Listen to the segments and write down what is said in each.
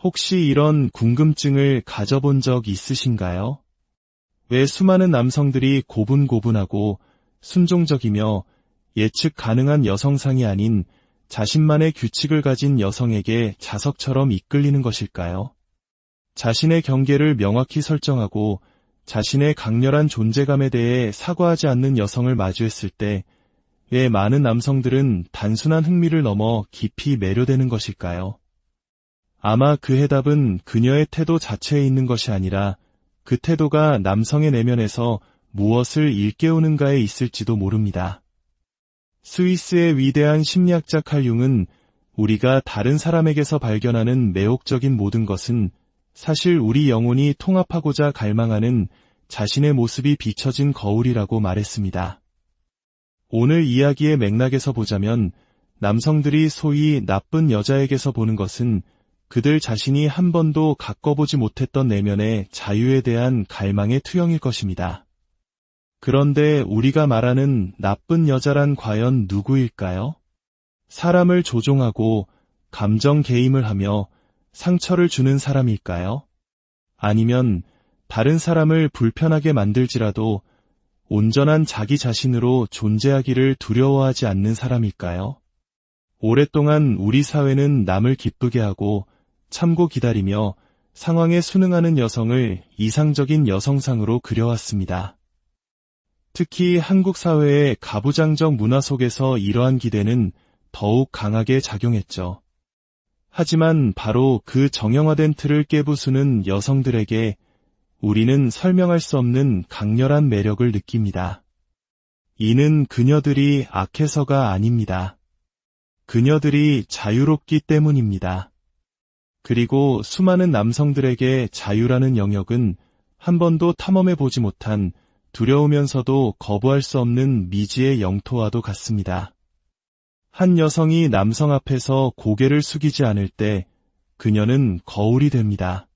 혹시 이런 궁금증을 가져본 적 있으신가요? 왜 수많은 남성들이 고분고분하고 순종적이며 예측 가능한 여성상이 아닌 자신만의 규칙을 가진 여성에게 자석처럼 이끌리는 것일까요? 자신의 경계를 명확히 설정하고 자신의 강렬한 존재감에 대해 사과하지 않는 여성을 마주했을 때 왜 많은 남성들은 단순한 흥미를 넘어 깊이 매료되는 것일까요? 아마 그 해답은 그녀의 태도 자체에 있는 것이 아니라 그 태도가 남성의 내면에서 무엇을 일깨우는가에 있을지도 모릅니다. 스위스의 위대한 심리학자 칼 융은 우리가 다른 사람에게서 발견하는 매혹적인 모든 것은 사실 우리 영혼이 통합하고자 갈망하는 자신의 모습이 비춰진 거울이라고 말했습니다. 오늘 이야기의 맥락에서 보자면 남성들이 소위 나쁜 여자에게서 보는 것은 그들 자신이 한 번도 가꿔보지 못했던 내면의 자유에 대한 갈망의 투영일 것입니다. 그런데 우리가 말하는 나쁜 여자란 과연 누구일까요? 사람을 조종하고 감정 개임을 하며 상처를 주는 사람일까요? 아니면 다른 사람을 불편하게 만들지라도 온전한 자기 자신으로 존재하기를 두려워하지 않는 사람일까요? 오랫동안 우리 사회는 남을 기쁘게 하고 참고 기다리며 상황에 순응하는 여성을 이상적인 여성상으로 그려왔습니다. 특히 한국 사회의 가부장적 문화 속에서 이러한 기대는 더욱 강하게 작용했죠. 하지만 바로 그 정형화된 틀을 깨부수는 여성들에게 우리는 설명할 수 없는 강렬한 매력을 느낍니다. 이는 그녀들이 악해서가 아닙니다. 그녀들이 자유롭기 때문입니다. 그리고 수많은 남성들에게 자유라는 영역은 한 번도 탐험해보지 못한 두려우면서도 거부할 수 없는 미지의 영토와도 같습니다. 한 여성이 남성 앞에서 고개를 숙이지 않을 때 그녀는 거울이 됩니다.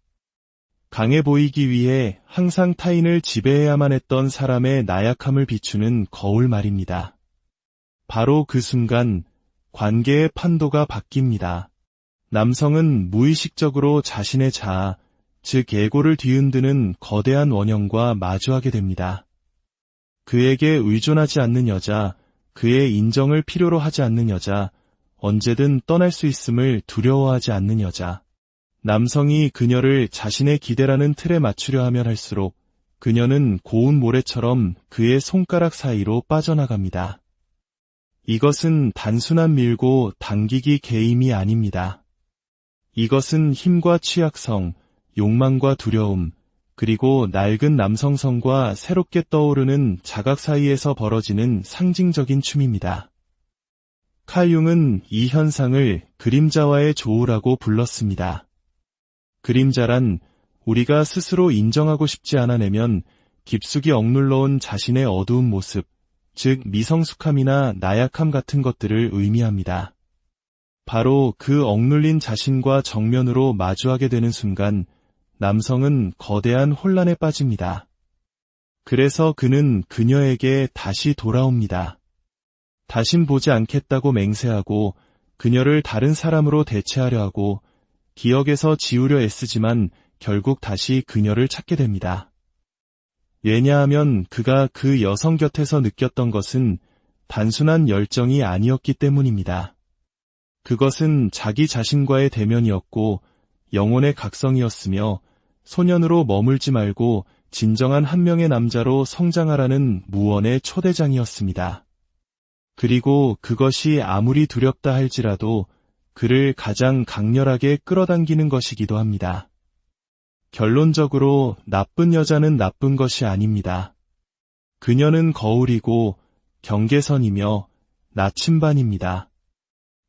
강해 보이기 위해 항상 타인을 지배해야만 했던 사람의 나약함을 비추는 거울 말입니다. 바로 그 순간 관계의 판도가 바뀝니다. 남성은 무의식적으로 자신의 자아, 즉 에고를 뒤흔드는 거대한 원형과 마주하게 됩니다. 그에게 의존하지 않는 여자, 그의 인정을 필요로 하지 않는 여자, 언제든 떠날 수 있음을 두려워하지 않는 여자. 남성이 그녀를 자신의 기대라는 틀에 맞추려 하면 할수록 그녀는 고운 모래처럼 그의 손가락 사이로 빠져나갑니다. 이것은 단순한 밀고 당기기 게임이 아닙니다. 이것은 힘과 취약성, 욕망과 두려움, 그리고 낡은 남성성과 새롭게 떠오르는 자각 사이에서 벌어지는 상징적인 춤입니다. 칼 융은 이 현상을 그림자와의 조우라고 불렀습니다. 그림자란 우리가 스스로 인정하고 싶지 않아 내면 깊숙이 억눌러온 자신의 어두운 모습, 즉 미성숙함이나 나약함 같은 것들을 의미합니다. 바로 그 억눌린 자신과 정면으로 마주하게 되는 순간 남성은 거대한 혼란에 빠집니다. 그래서 그는 그녀에게 다시 돌아옵니다. 다신 보지 않겠다고 맹세하고 그녀를 다른 사람으로 대체하려 하고 기억에서 지우려 애쓰지만 결국 다시 그녀를 찾게 됩니다. 왜냐하면 그가 그 여성 곁에서 느꼈던 것은 단순한 열정이 아니었기 때문입니다. 그것은 자기 자신과의 대면이었고 영혼의 각성이었으며 소년으로 머물지 말고 진정한 한 명의 남자로 성장하라는 무언의 초대장이었습니다. 그리고 그것이 아무리 두렵다 할지라도 그를 가장 강렬하게 끌어당기는 것이기도 합니다. 결론적으로 나쁜 여자는 나쁜 것이 아닙니다. 그녀는 거울이고 경계선이며 나침반입니다.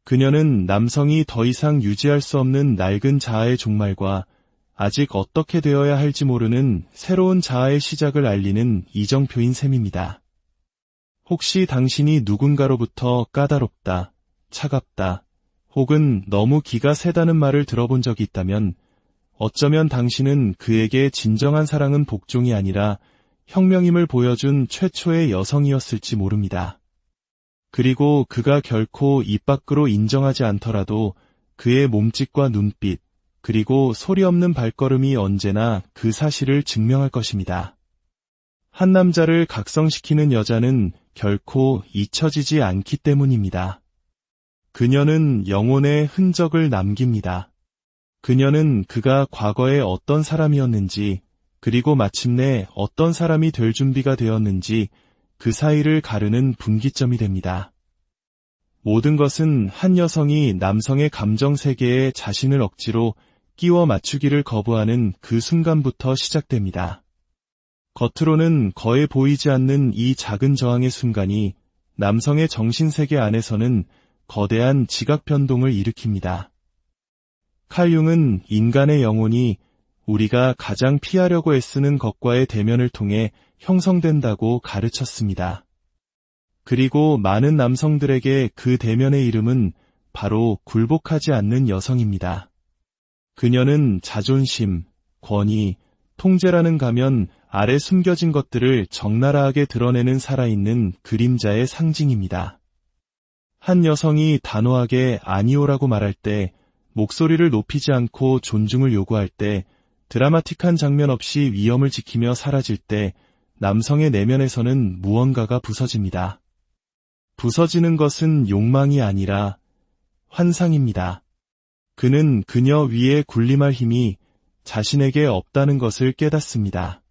그녀는 남성이 더 이상 유지할 수 없는 낡은 자아의 종말과 아직 어떻게 되어야 할지 모르는 새로운 자아의 시작을 알리는 이정표인 셈입니다. 혹시 당신이 누군가로부터 까다롭다, 차갑다, 혹은 너무 기가 세다는 말을 들어본 적이 있다면 어쩌면 당신은 그에게 진정한 사랑은 복종이 아니라 혁명임을 보여준 최초의 여성이었을지 모릅니다. 그리고 그가 결코 입 밖으로 인정하지 않더라도 그의 몸짓과 눈빛, 그리고 소리 없는 발걸음이 언제나 그 사실을 증명할 것입니다. 한 남자를 각성시키는 여자는 결코 잊혀지지 않기 때문입니다. 그녀는 영혼의 흔적을 남깁니다. 그녀는 그가 과거에 어떤 사람이었는지, 그리고 마침내 어떤 사람이 될 준비가 되었는지 그 사이를 가르는 분기점이 됩니다. 모든 것은 한 여성이 남성의 감정 세계에 자신을 억지로 끼워 맞추기를 거부하는 그 순간부터 시작됩니다. 겉으로는 거의 보이지 않는 이 작은 저항의 순간이 남성의 정신세계 안에서는 거대한 지각 변동을 일으킵니다. 칼 융은 인간의 영혼이 우리가 가장 피하려고 애쓰는 것과의 대면을 통해 형성된다고 가르쳤습니다. 그리고 많은 남성들에게 그 대면의 이름은 바로 굴복하지 않는 여성입니다. 그녀는 자존심, 권위, 통제라는 가면 아래 숨겨진 것들을 적나라하게 드러내는 살아있는 그림자의 상징입니다. 한 여성이 단호하게 아니오라고 말할 때, 목소리를 높이지 않고 존중을 요구할 때, 드라마틱한 장면 없이 위엄을 지키며 사라질 때, 남성의 내면에서는 무언가가 부서집니다. 부서지는 것은 욕망이 아니라 환상입니다. 그는 그녀 위에 군림할 힘이 자신에게 없다는 것을 깨닫습니다.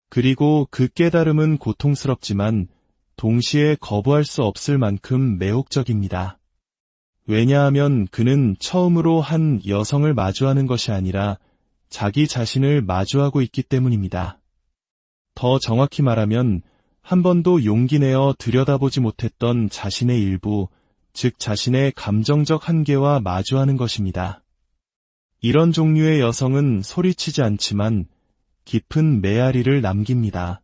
그리고 그 깨달음은 고통스럽지만 동시에 거부할 수 없을 만큼 매혹적입니다. 왜냐하면 그는 처음으로 한 여성을 마주하는 것이 아니라 자기 자신을 마주하고 있기 때문입니다. 더 정확히 말하면 한 번도 용기 내어 들여다보지 못했던 자신의 일부, 즉 자신의 감정적 한계와 마주하는 것입니다. 이런 종류의 여성은 소리치지 않지만 깊은 메아리를 남깁니다.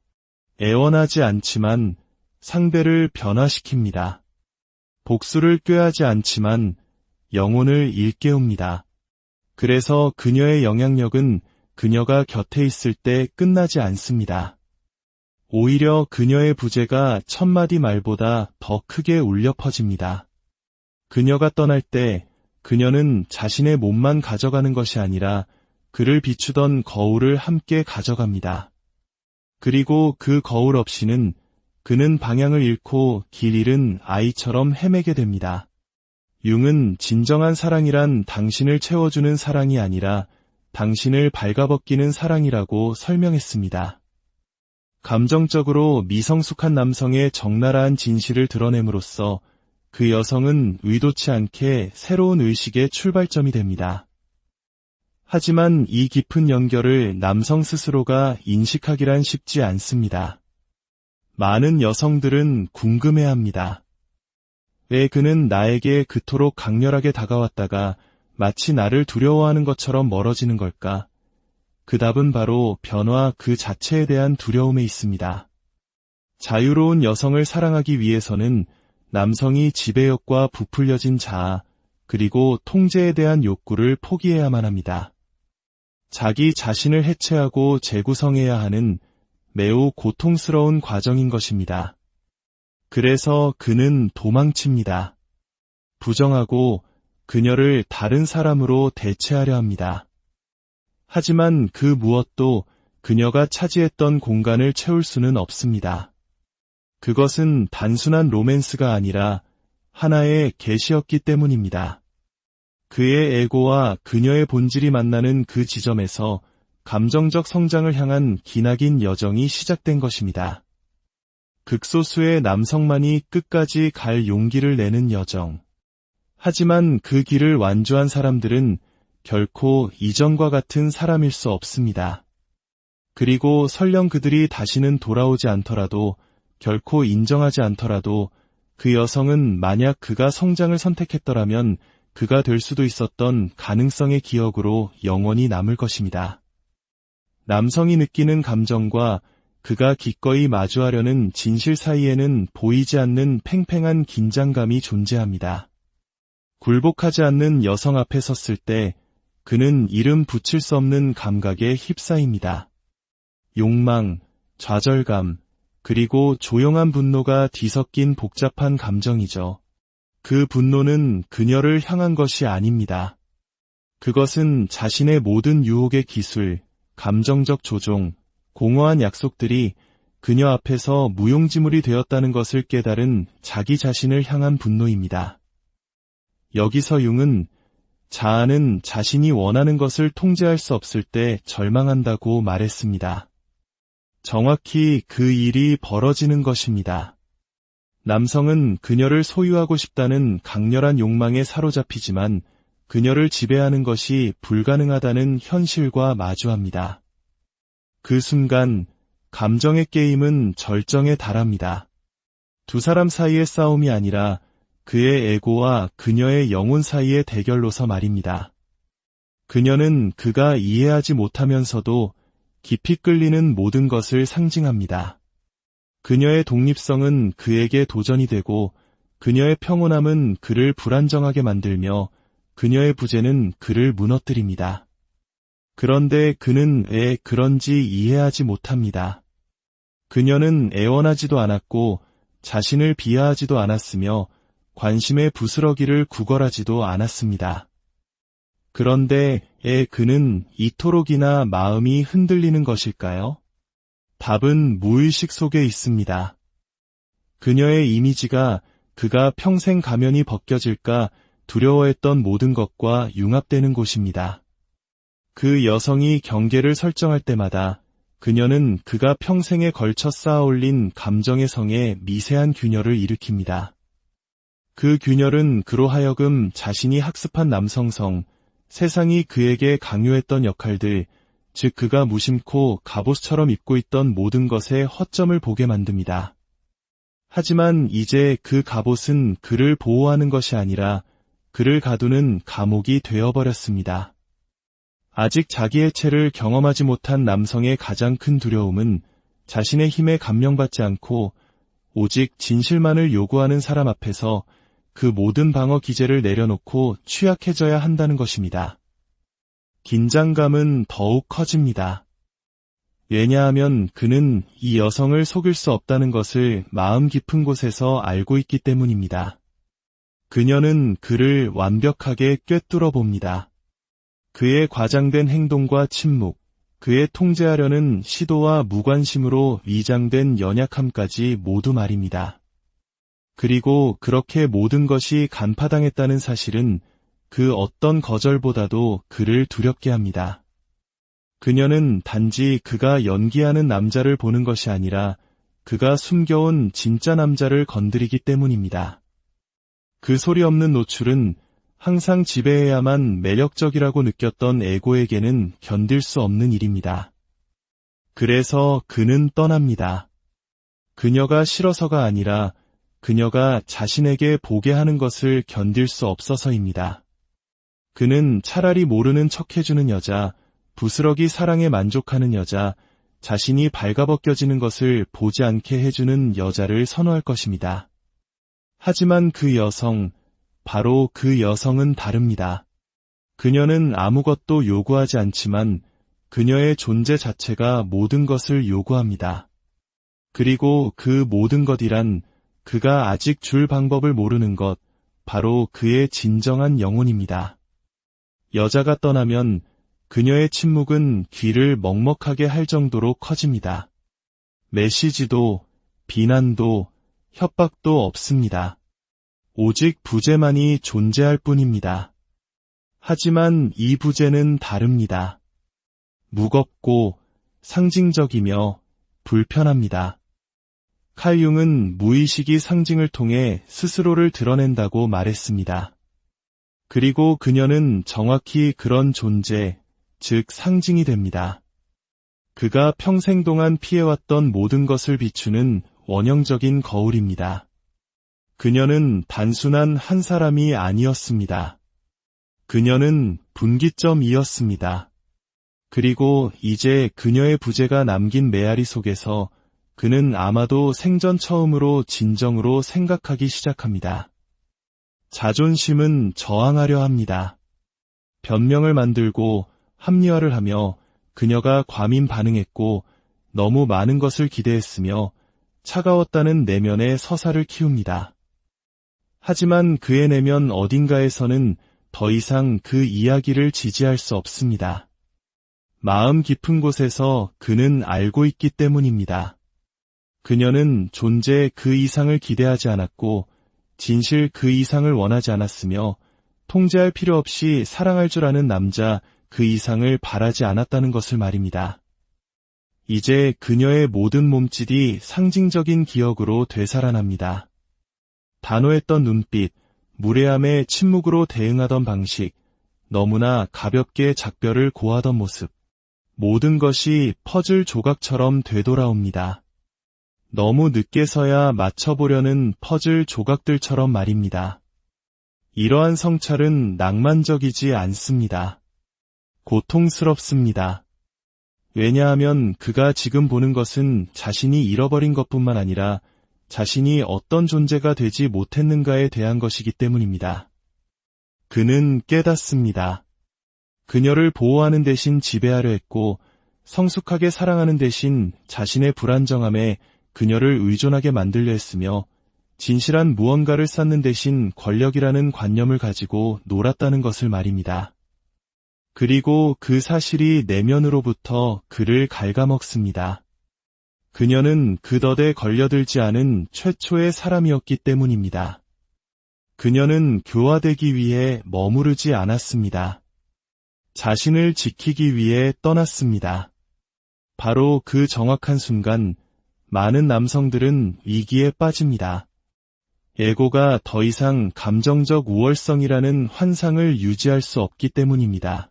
애원하지 않지만 상대를 변화시킵니다. 복수를 꾀하지 않지만 영혼을 일깨웁니다. 그래서 그녀의 영향력은 그녀가 곁에 있을 때 끝나지 않습니다. 오히려 그녀의 부재가 천마디 말보다 더 크게 울려 퍼집니다. 그녀가 떠날 때 그녀는 자신의 몸만 가져가는 것이 아니라 그를 비추던 거울을 함께 가져갑니다. 그리고 그 거울 없이는 그는 방향을 잃고 길 잃은 아이처럼 헤매게 됩니다. 융은 진정한 사랑이란 당신을 채워주는 사랑이 아니라 당신을 발가벗기는 사랑이라고 설명했습니다. 감정적으로 미성숙한 남성의 적나라한 진실을 드러냄으로써 그 여성은 의도치 않게 새로운 의식의 출발점이 됩니다. 하지만 이 깊은 연결을 남성 스스로가 인식하기란 쉽지 않습니다. 많은 여성들은 궁금해합니다. 왜 그는 나에게 그토록 강렬하게 다가왔다가 마치 나를 두려워하는 것처럼 멀어지는 걸까? 그 답은 바로 변화 그 자체에 대한 두려움에 있습니다. 자유로운 여성을 사랑하기 위해서는 남성이 지배욕과 부풀려진 자아, 그리고 통제에 대한 욕구를 포기해야만 합니다. 자기 자신을 해체하고 재구성해야 하는 매우 고통스러운 과정인 것입니다. 그래서 그는 도망칩니다. 부정하고 그녀를 다른 사람으로 대체하려 합니다. 하지만 그 무엇도 그녀가 차지했던 공간을 채울 수는 없습니다. 그것은 단순한 로맨스가 아니라 하나의 계시였기 때문입니다. 그의 에고와 그녀의 본질이 만나는 그 지점에서 감정적 성장을 향한 기나긴 여정이 시작된 것입니다. 극소수의 남성만이 끝까지 갈 용기를 내는 여정. 하지만 그 길을 완주한 사람들은 결코 이전과 같은 사람일 수 없습니다. 그리고 설령 그들이 다시는 돌아오지 않더라도, 결코 인정하지 않더라도 그 여성은 만약 그가 성장을 선택했더라면 그가 될 수도 있었던 가능성의 기억으로 영원히 남을 것입니다. 남성이 느끼는 감정과 그가 기꺼이 마주하려는 진실 사이에는 보이지 않는 팽팽한 긴장감이 존재합니다. 굴복하지 않는 여성 앞에 섰을 때 그는 이름 붙일 수 없는 감각에 휩싸입니다. 욕망, 좌절감, 그리고 조용한 분노가 뒤섞인 복잡한 감정이죠. 그 분노는 그녀를 향한 것이 아닙니다. 그것은 자신의 모든 유혹의 기술, 감정적 조종, 공허한 약속들이 그녀 앞에서 무용지물이 되었다는 것을 깨달은 자기 자신을 향한 분노입니다. 여기서 융은 자아는 자신이 원하는 것을 통제할 수 없을 때 절망한다고 말했습니다. 정확히 그 일이 벌어지는 것입니다. 남성은 그녀를 소유하고 싶다는 강렬한 욕망에 사로잡히지만 그녀를 지배하는 것이 불가능하다는 현실과 마주합니다. 그 순간 감정의 게임은 절정에 달합니다. 두 사람 사이의 싸움이 아니라 그의 에고와 그녀의 영혼 사이의 대결로서 말입니다. 그녀는 그가 이해하지 못하면서도 깊이 끌리는 모든 것을 상징합니다. 그녀의 독립성은 그에게 도전이 되고 그녀의 평온함은 그를 불안정하게 만들며 그녀의 부재는 그를 무너뜨립니다. 그런데 그는 왜 그런지 이해하지 못합니다. 그녀는 애원하지도 않았고 자신을 비하하지도 않았으며 관심의 부스러기를 구걸하지도 않았습니다. 그런데 그는 이토록이나 마음이 흔들리는 것일까요? 답은 무의식 속에 있습니다. 그녀의 이미지가 그가 평생 가면이 벗겨질까 두려워했던 모든 것과 융합되는 곳입니다. 그 여성이 경계를 설정할 때마다 그녀는 그가 평생에 걸쳐 쌓아올린 감정의 성에 미세한 균열을 일으킵니다. 그 균열은 그로 하여금 자신이 학습한 남성성, 세상이 그에게 강요했던 역할들, 즉 그가 무심코 갑옷처럼 입고 있던 모든 것에 허점을 보게 만듭니다. 하지만 이제 그 갑옷은 그를 보호하는 것이 아니라 그를 가두는 감옥이 되어버렸습니다. 아직 자기 해체를 경험하지 못한 남성의 가장 큰 두려움은 자신의 힘에 감명받지 않고 오직 진실만을 요구하는 사람 앞에서 그 모든 방어 기제를 내려놓고 취약해져야 한다는 것입니다. 긴장감은 더욱 커집니다. 왜냐하면 그는 이 여성을 속일 수 없다는 것을 마음 깊은 곳에서 알고 있기 때문입니다. 그녀는 그를 완벽하게 꿰뚫어 봅니다. 그의 과장된 행동과 침묵, 그의 통제하려는 시도와 무관심으로 위장된 연약함까지 모두 말입니다. 그리고 그렇게 모든 것이 간파당했다는 사실은 그 어떤 거절보다도 그를 두렵게 합니다. 그녀는 단지 그가 연기하는 남자를 보는 것이 아니라 그가 숨겨온 진짜 남자를 건드리기 때문입니다. 그 소리 없는 노출은 항상 지배해야만 매력적이라고 느꼈던 에고에게는 견딜 수 없는 일입니다. 그래서 그는 떠납니다. 그녀가 싫어서가 아니라 그녀가 자신에게 보게 하는 것을 견딜 수 없어서입니다. 그는 차라리 모르는 척해주는 여자, 부스러기 사랑에 만족하는 여자, 자신이 발가벗겨지는 것을 보지 않게 해주는 여자를 선호할 것입니다. 하지만 그 여성, 바로 그 여성은 다릅니다. 그녀는 아무것도 요구하지 않지만 그녀의 존재 자체가 모든 것을 요구합니다. 그리고 그 모든 것이란 그가 아직 줄 방법을 모르는 것, 바로 그의 진정한 영혼입니다. 여자가 떠나면 그녀의 침묵은 귀를 먹먹하게 할 정도로 커집니다. 메시지도, 비난도, 협박도 없습니다. 오직 부재만이 존재할 뿐입니다. 하지만 이 부재는 다릅니다. 무겁고 상징적이며 불편합니다. 칼 융은 무의식이 상징을 통해 스스로를 드러낸다고 말했습니다. 그리고 그녀는 정확히 그런 존재, 즉 상징이 됩니다. 그가 평생 동안 피해왔던 모든 것을 비추는 원형적인 거울입니다. 그녀는 단순한 한 사람이 아니었습니다. 그녀는 분기점이었습니다. 그리고 이제 그녀의 부재가 남긴 메아리 속에서 그는 아마도 생전 처음으로 진정으로 생각하기 시작합니다. 자존심은 저항하려 합니다. 변명을 만들고 합리화를 하며 그녀가 과민 반응했고 너무 많은 것을 기대했으며 차가웠다는 내면의 서사를 키웁니다. 하지만 그의 내면 어딘가에서는 더 이상 그 이야기를 지지할 수 없습니다. 마음 깊은 곳에서 그는 알고 있기 때문입니다. 그녀는 존재 그 이상을 기대하지 않았고 진실 그 이상을 원하지 않았으며 통제할 필요 없이 사랑할 줄 아는 남자 그 이상을 바라지 않았다는 것을 말입니다. 이제 그녀의 모든 몸짓이 상징적인 기억으로 되살아납니다. 단호했던 눈빛, 무례함에 침묵으로 대응하던 방식, 너무나 가볍게 작별을 고하던 모습, 모든 것이 퍼즐 조각처럼 되돌아옵니다. 너무 늦게서야 맞춰보려는 퍼즐 조각들처럼 말입니다. 이러한 성찰은 낭만적이지 않습니다. 고통스럽습니다. 왜냐하면 그가 지금 보는 것은 자신이 잃어버린 것뿐만 아니라 자신이 어떤 존재가 되지 못했는가에 대한 것이기 때문입니다. 그는 깨닫습니다. 그녀를 보호하는 대신 지배하려 했고 성숙하게 사랑하는 대신 자신의 불안정함에 그녀를 의존하게 만들려 했으며 진실한 무언가를 쌓는 대신 권력이라는 관념을 가지고 놀았다는 것을 말입니다. 그리고 그 사실이 내면으로부터 그를 갉아먹습니다. 그녀는 그 덫에 걸려들지 않은 최초의 사람이었기 때문입니다. 그녀는 교화되기 위해 머무르지 않았습니다. 자신을 지키기 위해 떠났습니다. 바로 그 정확한 순간 많은 남성들은 위기에 빠집니다. 에고가 더 이상 감정적 우월성이라는 환상을 유지할 수 없기 때문입니다.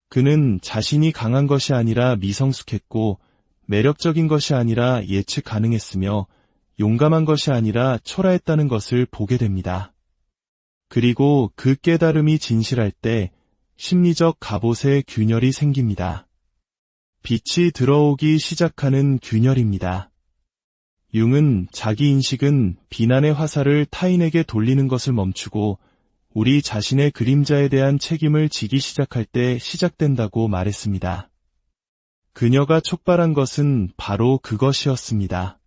그는 자신이 강한 것이 아니라 미성숙했고 매력적인 것이 아니라 예측 가능했으며 용감한 것이 아니라 초라했다는 것을 보게 됩니다. 그리고 그 깨달음이 진실할 때 심리적 갑옷의 균열이 생깁니다. 빛이 들어오기 시작하는 균열입니다. 융은 자기 인식은 비난의 화살을 타인에게 돌리는 것을 멈추고 우리 자신의 그림자에 대한 책임을 지기 시작할 때 시작된다고 말했습니다. 그녀가 촉발한 것은 바로 그것이었습니다.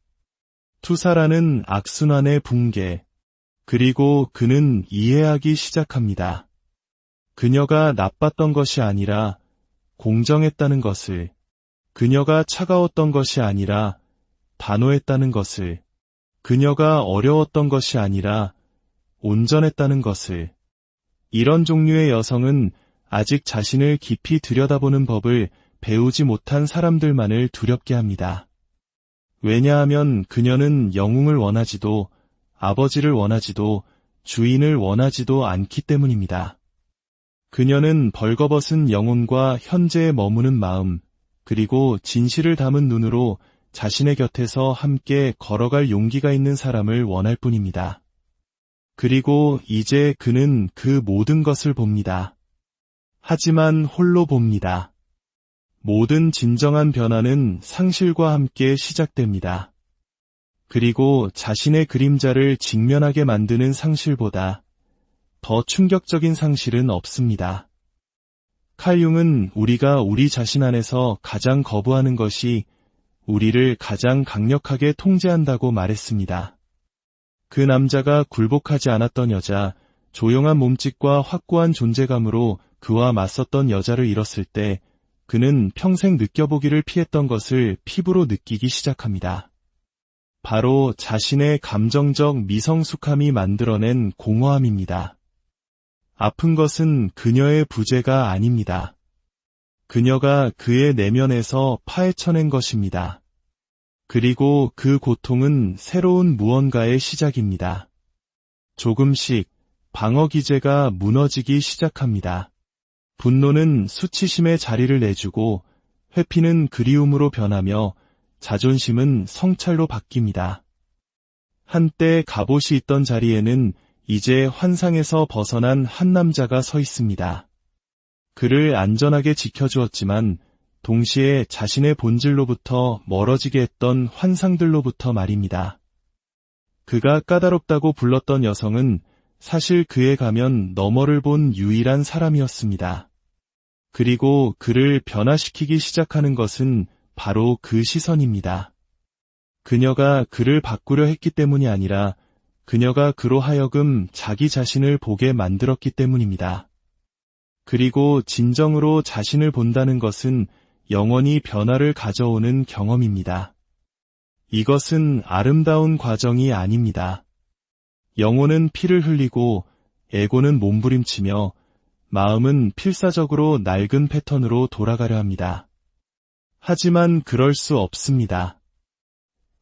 투사라는 악순환의 붕괴. 그리고 그는 이해하기 시작합니다. 그녀가 나빴던 것이 아니라 공정했다는 것을, 그녀가 차가웠던 것이 아니라 단호했다는 것을, 그녀가 어려웠던 것이 아니라 온전했다는 것을. 이런 종류의 여성은 아직 자신을 깊이 들여다보는 법을 배우지 못한 사람들만을 두렵게 합니다. 왜냐하면 그녀는 영웅을 원하지도 아버지를 원하지도 주인을 원하지도 않기 때문입니다. 그녀는 벌거벗은 영혼과 현재에 머무는 마음, 그리고 진실을 담은 눈으로 자신의 곁에서 함께 걸어갈 용기가 있는 사람을 원할 뿐입니다. 그리고 이제 그는 그 모든 것을 봅니다. 하지만 홀로 봅니다. 모든 진정한 변화는 상실과 함께 시작됩니다. 그리고 자신의 그림자를 직면하게 만드는 상실보다 더 충격적인 상실은 없습니다. 칼 융은 우리가 우리 자신 안에서 가장 거부하는 것이 우리를 가장 강력하게 통제한다고 말했습니다. 그 남자가 굴복하지 않았던 여자, 조용한 몸짓과 확고한 존재감으로 그와 맞섰던 여자를 잃었을 때 그는 평생 느껴보기를 피했던 것을 피부로 느끼기 시작합니다. 바로 자신의 감정적 미성숙함이 만들어낸 공허함입니다. 아픈 것은 그녀의 부재가 아닙니다. 그녀가 그의 내면에서 파헤쳐낸 것입니다. 그리고 그 고통은 새로운 무언가의 시작입니다. 조금씩 방어 기제가 무너지기 시작합니다. 분노는 수치심의 자리를 내주고 회피는 그리움으로 변하며 자존심은 성찰로 바뀝니다. 한때 갑옷이 있던 자리에는 이제 환상에서 벗어난 한 남자가 서 있습니다. 그를 안전하게 지켜주었지만 동시에 자신의 본질로부터 멀어지게 했던 환상들로부터 말입니다. 그가 까다롭다고 불렀던 여성은 사실 그의 가면 너머를 본 유일한 사람이었습니다. 그리고 그를 변화시키기 시작하는 것은 바로 그 시선입니다. 그녀가 그를 바꾸려 했기 때문이 아니라 그녀가 그로 하여금 자기 자신을 보게 만들었기 때문입니다. 그리고 진정으로 자신을 본다는 것은 영원히 변화를 가져오는 경험입니다. 이것은 아름다운 과정이 아닙니다. 영혼은 피를 흘리고 에고는 몸부림치며 마음은 필사적으로 낡은 패턴으로 돌아가려 합니다. 하지만 그럴 수 없습니다.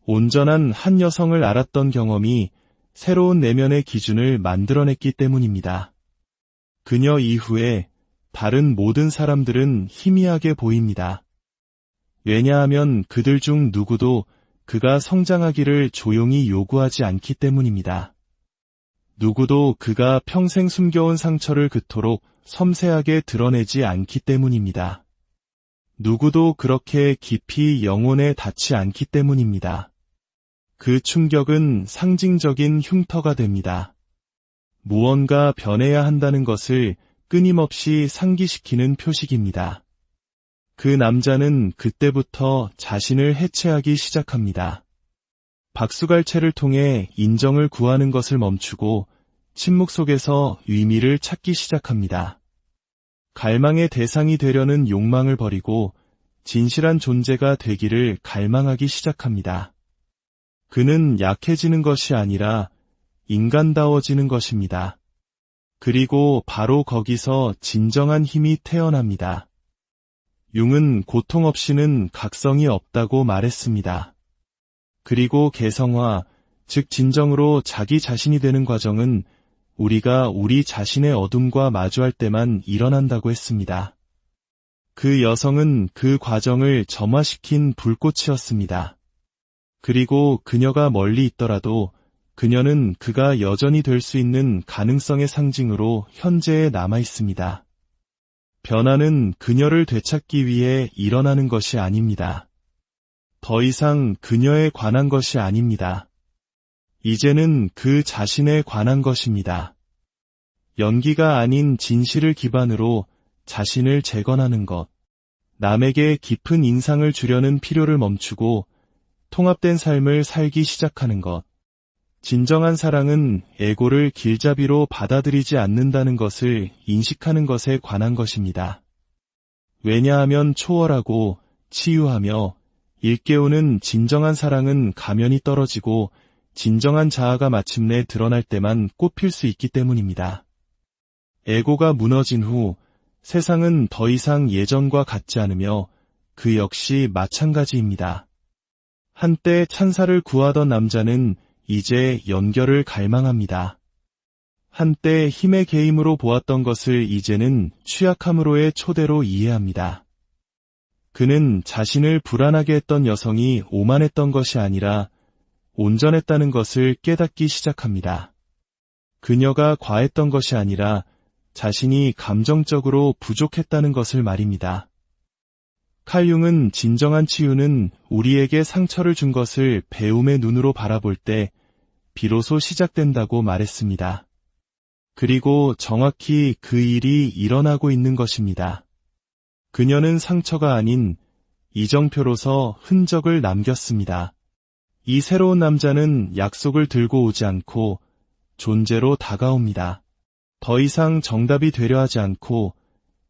온전한 한 여성을 알았던 경험이 새로운 내면의 기준을 만들어냈기 때문입니다. 그녀 이후에 다른 모든 사람들은 희미하게 보입니다. 왜냐하면 그들 중 누구도 그가 성장하기를 조용히 요구하지 않기 때문입니다. 누구도 그가 평생 숨겨온 상처를 그토록 섬세하게 드러내지 않기 때문입니다. 누구도 그렇게 깊이 영혼에 닿지 않기 때문입니다. 그 충격은 상징적인 흉터가 됩니다. 무언가 변해야 한다는 것을 끊임없이 상기시키는 표식입니다. 그 남자는 그때부터 자신을 해체하기 시작합니다. 박수갈채를 통해 인정을 구하는 것을 멈추고 침묵 속에서 의미를 찾기 시작합니다. 갈망의 대상이 되려는 욕망을 버리고 진실한 존재가 되기를 갈망하기 시작합니다. 그는 약해지는 것이 아니라 인간다워지는 것입니다. 그리고 바로 거기서 진정한 힘이 태어납니다. 융은 고통 없이는 각성이 없다고 말했습니다. 그리고 개성화, 즉 진정으로 자기 자신이 되는 과정은 우리가 우리 자신의 어둠과 마주할 때만 일어난다고 했습니다. 그 여성은 그 과정을 점화시킨 불꽃이었습니다. 그리고 그녀가 멀리 있더라도 그녀는 그가 여전히 될 수 있는 가능성의 상징으로 현재에 남아 있습니다. 변화는 그녀를 되찾기 위해 일어나는 것이 아닙니다. 더 이상 그녀에 관한 것이 아닙니다. 이제는 그 자신에 관한 것입니다. 연기가 아닌 진실을 기반으로 자신을 재건하는 것, 남에게 깊은 인상을 주려는 필요를 멈추고 통합된 삶을 살기 시작하는 것, 진정한 사랑은 에고를 길잡이로 받아들이지 않는다는 것을 인식하는 것에 관한 것입니다. 왜냐하면 초월하고 치유하며 일깨우는 진정한 사랑은 가면이 떨어지고 진정한 자아가 마침내 드러날 때만 꽃필 수 있기 때문입니다. 에고가 무너진 후 세상은 더 이상 예전과 같지 않으며 그 역시 마찬가지입니다. 한때 찬사를 구하던 남자는 이제 연결을 갈망합니다. 한때 힘의 게임으로 보았던 것을 이제는 취약함으로의 초대로 이해합니다. 그는 자신을 불안하게 했던 여성이 오만했던 것이 아니라 온전했다는 것을 깨닫기 시작합니다. 그녀가 과했던 것이 아니라 자신이 감정적으로 부족했다는 것을 말입니다. 칼 융은 진정한 치유는 우리에게 상처를 준 것을 배움의 눈으로 바라볼 때 비로소 시작된다고 말했습니다. 그리고 정확히 그 일이 일어나고 있는 것입니다. 그녀는 상처가 아닌 이정표로서 흔적을 남겼습니다. 이 새로운 남자는 약속을 들고 오지 않고 존재로 다가옵니다. 더 이상 정답이 되려 하지 않고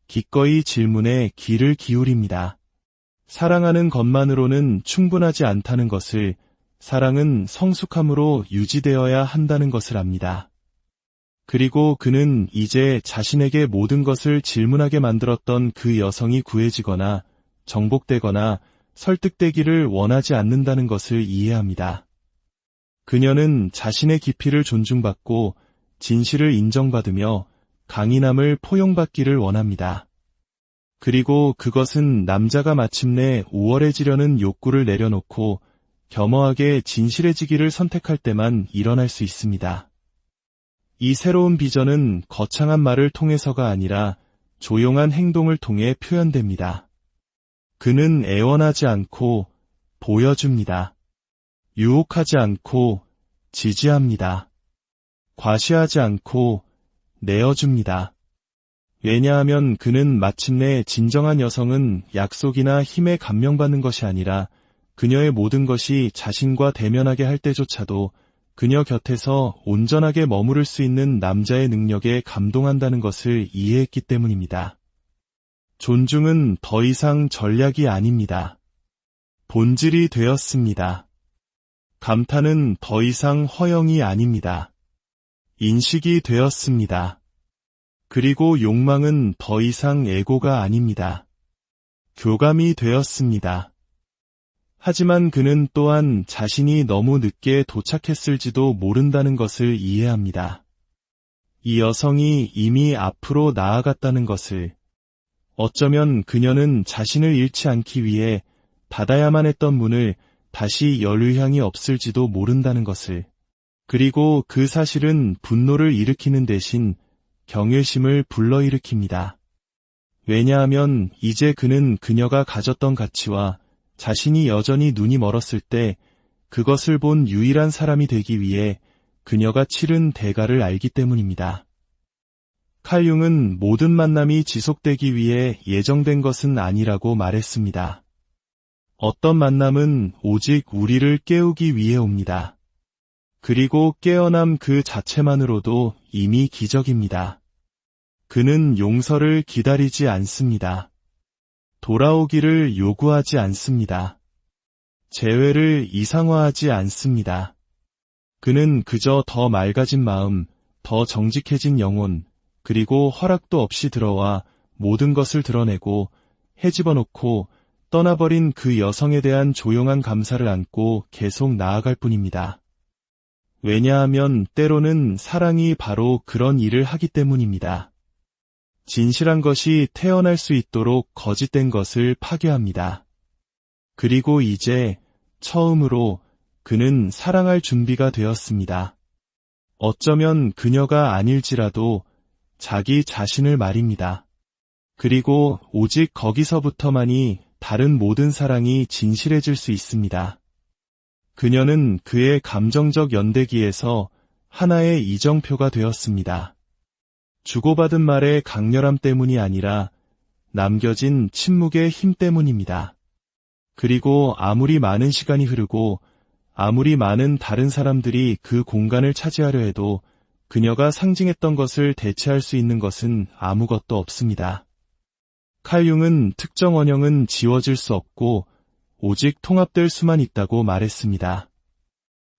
기꺼이 질문에 귀를 기울입니다. 사랑하는 것만으로는 충분하지 않다는 것을, 사랑은 성숙함으로 유지되어야 한다는 것을 압니다. 그리고 그는 이제 자신에게 모든 것을 질문하게 만들었던 그 여성이 구해지거나 정복되거나 설득되기를 원하지 않는다는 것을 이해합니다. 그녀는 자신의 깊이를 존중받고 진실을 인정받으며 강인함을 포용받기를 원합니다. 그리고 그것은 남자가 마침내 우월해지려는 욕구를 내려놓고 겸허하게 진실해지기를 선택할 때만 일어날 수 있습니다. 이 새로운 비전은 거창한 말을 통해서가 아니라 조용한 행동을 통해 표현됩니다. 그는 애원하지 않고 보여줍니다. 유혹하지 않고 지지합니다. 과시하지 않고 내어줍니다. 왜냐하면 그는 마침내 진정한 여성은 약속이나 힘에 감명받는 것이 아니라 그녀의 모든 것이 자신과 대면하게 할 때조차도 그녀 곁에서 온전하게 머무를 수 있는 남자의 능력에 감동한다는 것을 이해했기 때문입니다. 존중은 더 이상 전략이 아닙니다. 본질이 되었습니다. 감탄은 더 이상 허영이 아닙니다. 인식이 되었습니다. 그리고 욕망은 더 이상 애고가 아닙니다. 교감이 되었습니다. 하지만 그는 또한 자신이 너무 늦게 도착했을지도 모른다는 것을 이해합니다. 이 여성이 이미 앞으로 나아갔다는 것을, 어쩌면 그녀는 자신을 잃지 않기 위해 닫아야만 했던 문을 다시 열 의향이 없을지도 모른다는 것을, 그리고 그 사실은 분노를 일으키는 대신 경외심을 불러일으킵니다. 왜냐하면 이제 그는 그녀가 가졌던 가치와 자신이 여전히 눈이 멀었을 때 그것을 본 유일한 사람이 되기 위해 그녀가 치른 대가를 알기 때문입니다. 칼 융은 모든 만남이 지속되기 위해 예정된 것은 아니라고 말했습니다. 어떤 만남은 오직 우리를 깨우기 위해 옵니다. 그리고 깨어남 그 자체만으로도 이미 기적입니다. 그는 용서를 기다리지 않습니다. 돌아오기를 요구하지 않습니다. 재회를 이상화하지 않습니다. 그는 그저 더 맑아진 마음, 더 정직해진 영혼, 그리고 허락도 없이 들어와 모든 것을 드러내고 헤집어놓고 떠나버린 그 여성에 대한 조용한 감사를 안고 계속 나아갈 뿐입니다. 왜냐하면 때로는 사랑이 바로 그런 일을 하기 때문입니다. 진실한 것이 태어날 수 있도록 거짓된 것을 파괴합니다. 그리고 이제 처음으로 그는 사랑할 준비가 되었습니다. 어쩌면 그녀가 아닐지라도 자기 자신을 말입니다. 그리고 오직 거기서부터만이 다른 모든 사랑이 진실해질 수 있습니다. 그녀는 그의 감정적 연대기에서 하나의 이정표가 되었습니다. 주고받은 말의 강렬함 때문이 아니라 남겨진 침묵의 힘 때문입니다. 그리고 아무리 많은 시간이 흐르고 아무리 많은 다른 사람들이 그 공간을 차지하려 해도 그녀가 상징했던 것을 대체할 수 있는 것은 아무것도 없습니다. 칼 융은 특정 원형은 지워질 수 없고 오직 통합될 수만 있다고 말했습니다.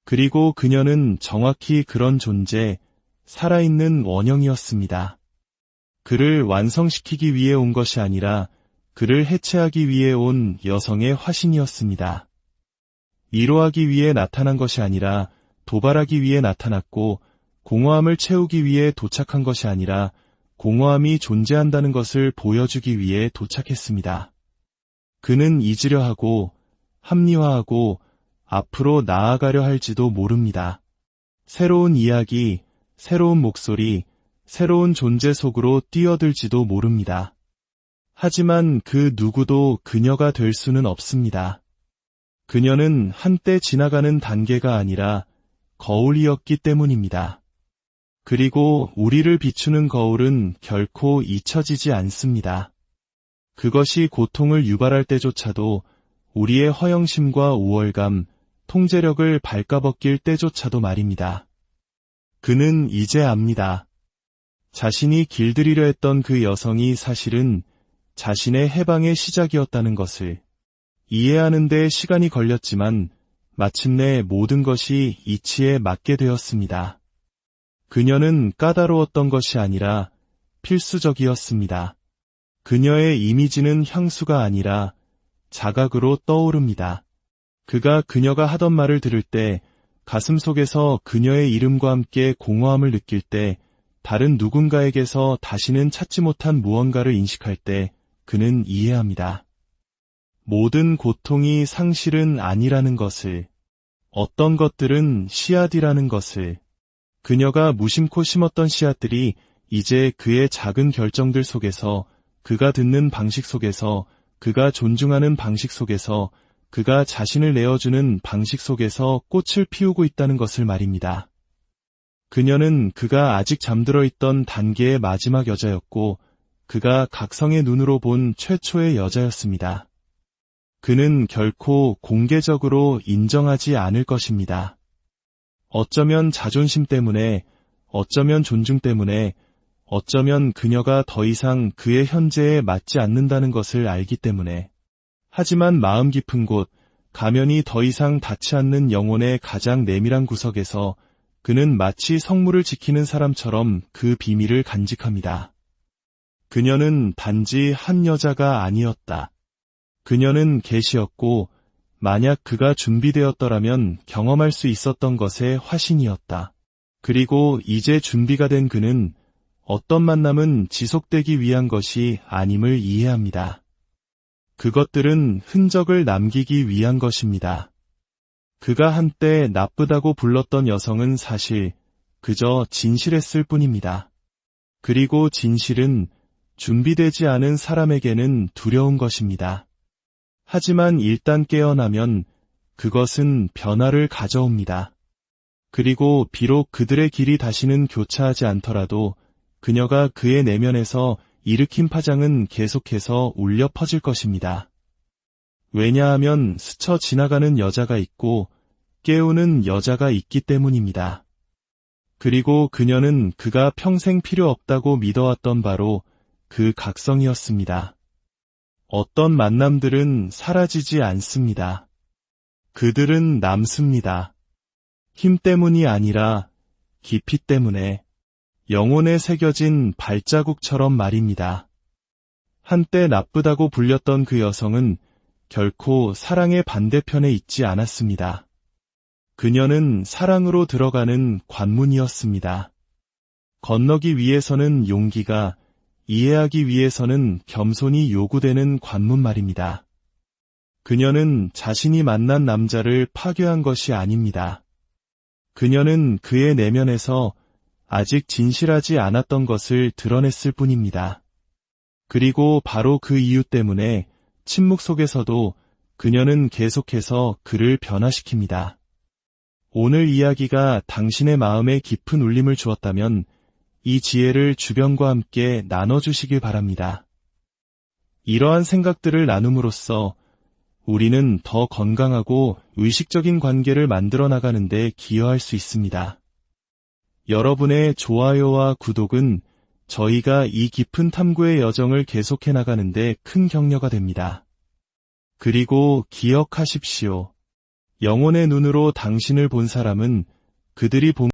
그리고 그녀는 정확히 그런 존재, 살아있는 원형이었습니다. 그를 완성시키기 위해 온 것이 아니라 그를 해체하기 위해 온 여성의 화신이었습니다. 위로하기 위해 나타난 것이 아니라 도발하기 위해 나타났고 공허함을 채우기 위해 도착한 것이 아니라 공허함이 존재한다는 것을 보여주기 위해 도착했습니다. 그는 잊으려 하고 합리화하고 앞으로 나아가려 할지도 모릅니다. 새로운 이야기, 새로운 목소리, 새로운 존재 속으로 뛰어들지도 모릅니다. 하지만 그 누구도 그녀가 될 수는 없습니다. 그녀는 한때 지나가는 단계가 아니라 거울이었기 때문입니다. 그리고 우리를 비추는 거울은 결코 잊혀지지 않습니다. 그것이 고통을 유발할 때조차도 우리의 허영심과 우월감, 통제력을 발가벗길 때조차도 말입니다. 그는 이제 압니다. 자신이 길들이려 했던 그 여성이 사실은 자신의 해방의 시작이었다는 것을 이해하는 데 시간이 걸렸지만 마침내 모든 것이 이치에 맞게 되었습니다. 그녀는 까다로웠던 것이 아니라 필수적이었습니다. 그녀의 이미지는 향수가 아니라 자각으로 떠오릅니다. 그녀가 하던 말을 들을 때, 가슴 속에서 그녀의 이름과 함께 공허함을 느낄 때, 다른 누군가에게서 다시는 찾지 못한 무언가를 인식할 때 그는 이해합니다. 모든 고통이 상실은 아니라는 것을, 어떤 것들은 씨앗이라는 것을, 그녀가 무심코 심었던 씨앗들이 이제 그의 작은 결정들 속에서, 그가 듣는 방식 속에서, 그가 존중하는 방식 속에서, 그가 자신을 내어주는 방식 속에서 꽃을 피우고 있다는 것을 말입니다. 그녀는 그가 아직 잠들어 있던 단계의 마지막 여자였고, 그가 각성의 눈으로 본 최초의 여자였습니다. 그는 결코 공개적으로 인정하지 않을 것입니다. 어쩌면 자존심 때문에, 어쩌면 존중 때문에, 어쩌면 그녀가 더 이상 그의 현재에 맞지 않는다는 것을 알기 때문에. 하지만 마음 깊은 곳, 가면이 더 이상 닿지 않는 영혼의 가장 내밀한 구석에서 그는 마치 성물을 지키는 사람처럼 그 비밀을 간직합니다. 그녀는 단지 한 여자가 아니었다. 그녀는 계시였고, 만약 그가 준비되었더라면 경험할 수 있었던 것의 화신이었다. 그리고 이제 준비가 된 그는 어떤 만남은 지속되기 위한 것이 아님을 이해합니다. 그것들은 흔적을 남기기 위한 것입니다. 그가 한때 나쁘다고 불렀던 여성은 사실 그저 진실했을 뿐입니다. 그리고 진실은 준비되지 않은 사람에게는 두려운 것입니다. 하지만 일단 깨어나면 그것은 변화를 가져옵니다. 그리고 비록 그들의 길이 다시는 교차하지 않더라도 그녀가 그의 내면에서 일으킨 파장은 계속해서 울려 퍼질 것입니다. 왜냐하면 스쳐 지나가는 여자가 있고 깨우는 여자가 있기 때문입니다. 그리고 그녀는 그가 평생 필요 없다고 믿어왔던 바로 그 각성이었습니다. 어떤 만남들은 사라지지 않습니다. 그들은 남습니다. 힘 때문이 아니라 깊이 때문에, 영혼에 새겨진 발자국처럼 말입니다. 한때 나쁘다고 불렸던 그 여성은 결코 사랑의 반대편에 있지 않았습니다. 그녀는 사랑으로 들어가는 관문이었습니다. 건너기 위해서는 용기가, 이해하기 위해서는 겸손이 요구되는 관문 말입니다. 그녀는 자신이 만난 남자를 파괴한 것이 아닙니다. 그녀는 그의 내면에서 아직 진실하지 않았던 것을 드러냈을 뿐입니다. 그리고 바로 그 이유 때문에 침묵 속에서도 그녀는 계속해서 그를 변화시킵니다. 오늘 이야기가 당신의 마음에 깊은 울림을 주었다면 이 지혜를 주변과 함께 나눠주시길 바랍니다. 이러한 생각들을 나눔으로써 우리는 더 건강하고 의식적인 관계를 만들어 나가는 데 기여할 수 있습니다. 여러분의 좋아요와 구독은 저희가 이 깊은 탐구의 여정을 계속해 나가는 데 큰 격려가 됩니다. 그리고 기억하십시오. 영혼의 눈으로 당신을 본 사람은 그들이 본